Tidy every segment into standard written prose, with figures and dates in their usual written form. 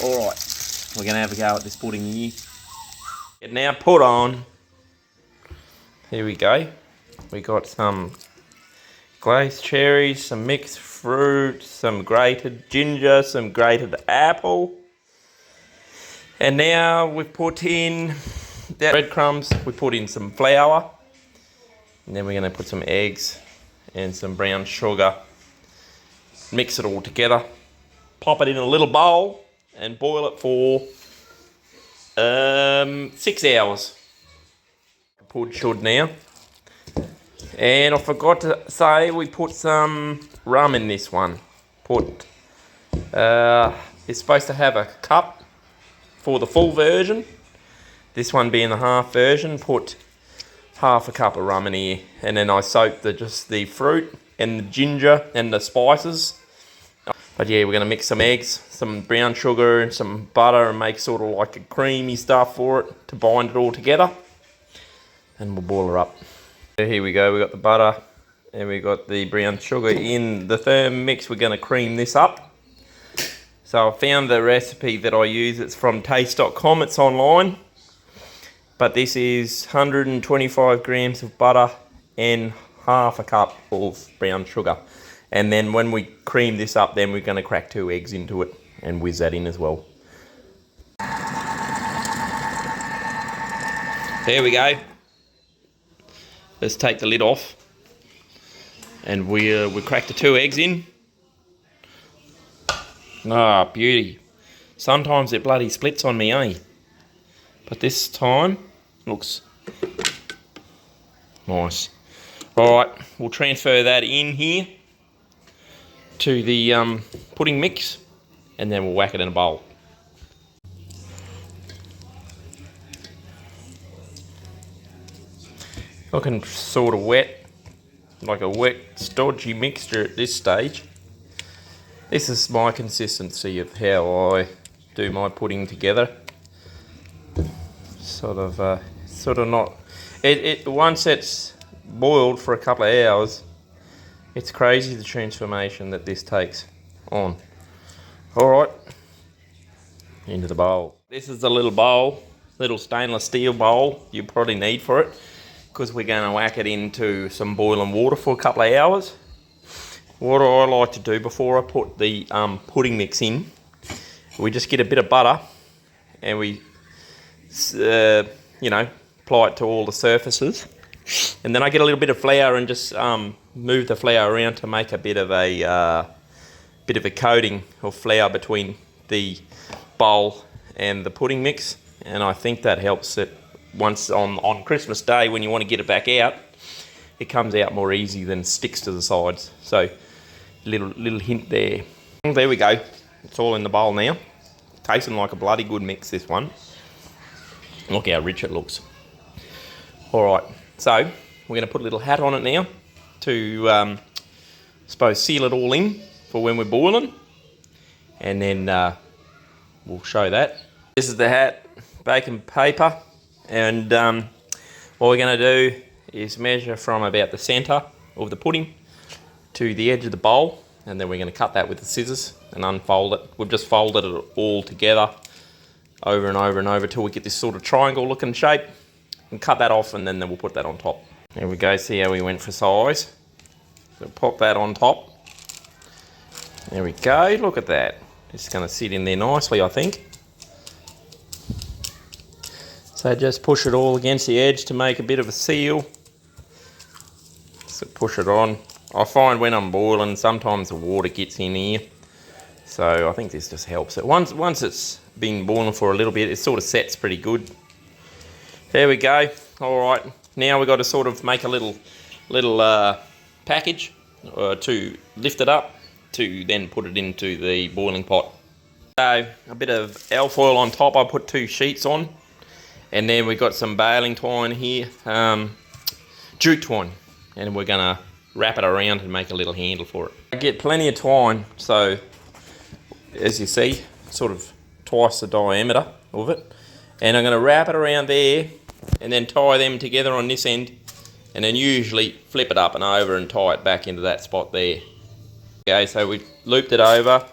Alright, we're going to have a go at this pudding here. It now put on. Here we go. We got some glazed cherries, some mixed fruit, some grated ginger, some grated apple. And now we've put in the breadcrumbs, we put in some flour. And then we're going to put some eggs and some brown sugar. Mix it all together. Pop it in a little bowl and boil it for 6 hours. The pud should now. And I forgot to say we put some rum in this one. It's supposed to have a cup for the full version. This one being the half version, put half a cup of rum in here. And then I soaked just the fruit and the ginger and the spices. But yeah, we're going to mix some eggs, some brown sugar and some butter and make sort of like a creamy stuff for it to bind it all together. And we'll boil her up. Here we go, we got the butter and we got the brown sugar in the therm mix. We're going to cream this up. So I found the recipe that I use, it's from taste.com, it's online. But this is 125 grams of butter and half a cup of brown sugar. And then when we cream this up, then we're going to crack 2 eggs into it and whiz that in as well. There we go. Let's take the lid off. And we crack the 2 eggs in. Ah, beauty. Sometimes it bloody splits on me, eh? But this time, looks nice. Alright, we'll transfer that in here to the pudding mix, and then we'll whack it in a bowl. Looking sort of wet, like a wet, stodgy mixture at this stage. This is my consistency of how I do my pudding together. Sort of not. Once it's boiled for a couple of hours, it's crazy the transformation that this takes on. Alright, into the bowl. This is the little bowl, little stainless steel bowl you probably need for it, because we're going to whack it into some boiling water for a couple of hours. What I like to do before I put the pudding mix in, we just get a bit of butter and we, apply it to all the surfaces. And then I get a little bit of flour and just move the flour around to make a bit of a coating of flour between the bowl and the pudding mix. And I think that helps it once on Christmas Day when you want to get it back out. It comes out more easy than sticks to the sides. So little hint there. There we go. It's all in the bowl now. Tasting like a bloody good mix, this one. Look how rich it looks. Alright, so we're going to put a little hat on it now to, seal it all in for when we're boiling. And then we'll show that. This is the hat, baking paper. And what we're going to do is measure from about the centre of the pudding to the edge of the bowl, and then we're going to cut that with the scissors and unfold it. We've just folded it all together over and over and over till we get this sort of triangle looking shape, and cut that off, and then we'll put that on top. There we go, see how we went for size. So pop that on top. There we go, look at that. It's going to sit in there nicely, I think. So just push it all against the edge to make a bit of a seal. So push it on. I find when I'm boiling, sometimes the water gets in here. So I think this just helps it. Once it's been boiling for a little bit, it sort of sets pretty good. There we go. All right. Now we've got to sort of make a little package to lift it up to then put it into the boiling pot. So a bit of alfoil on top. I put 2 sheets on. And then we've got some baling twine here, jute twine, and we're going to wrap it around and make a little handle for it. I get plenty of twine, so as you see, sort of twice the diameter of it. And I'm going to wrap it around there and then tie them together on this end, and then usually flip it up and over and tie it back into that spot there. Okay, so we've looped it over,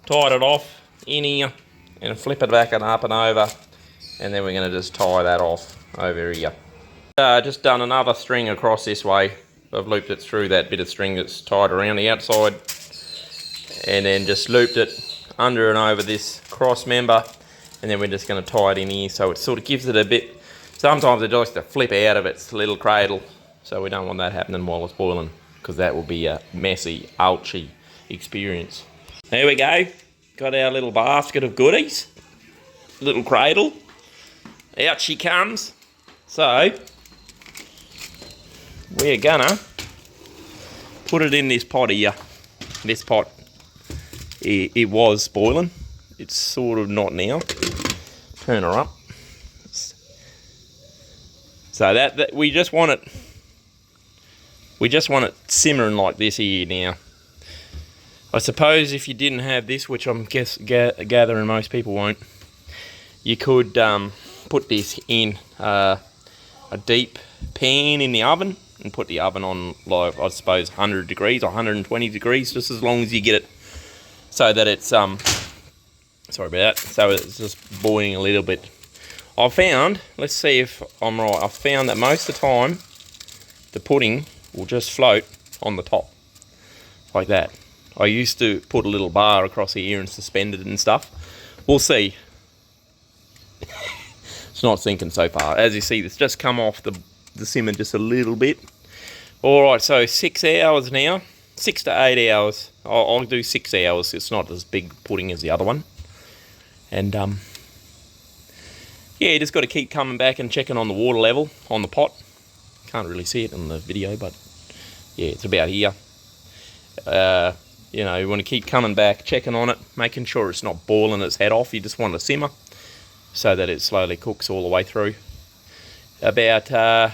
tied it off in here, and flip it back and up and over, and then we're going to just tie that off over here. Just done another string across this way. I've looped it through that bit of string that's tied around the outside, and then just looped it under and over this cross member, and then we're just going to tie it in here so it sort of gives it a bit. Sometimes it likes to flip out of its little cradle, so we don't want that happening while it's boiling, because that will be a messy, ouchy experience. There we go, got our little basket of goodies, little cradle, out she comes. So we're gonna put it in this pot here. This pot, it was boiling, it's sort of not now. Turn her up. So that we just want it simmering like this here now. I suppose if you didn't have this, which I'm gathering most people won't, you could put this in a deep pan in the oven and put the oven on, like, I suppose 100 degrees or 120 degrees, just as long as you get it so that it's sorry about that, so it's just boiling a little bit. I found, let's see if I'm right, I found that most of the time the pudding will just float on the top like that. I used to put a little bar across here and suspend it and stuff. We'll see. It's not sinking so far. As you see, it's just come off the simmer just a little bit. Alright, so 6 hours now. 6 to 8 hours. I'll do 6 hours. It's not as big pudding as the other one. And yeah, you just got to keep coming back and checking on the water level on the pot. Can't really see it in the video, but yeah, it's about here. You know, you want to keep coming back, checking on it, making sure it's not boiling its head off. You just want to simmer so that it slowly cooks all the way through. About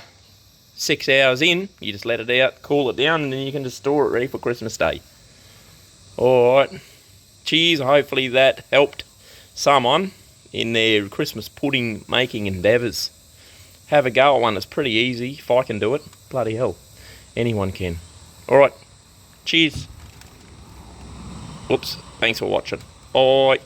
6 hours in, you just let it out, cool it down, and then you can just store it ready for Christmas Day. Alright, cheers. Hopefully that helped someone in their Christmas pudding making endeavours. Have a go at one. It's pretty easy. If I can do it, bloody hell, anyone can. Alright, cheers. Whoops, thanks for watching. Bye.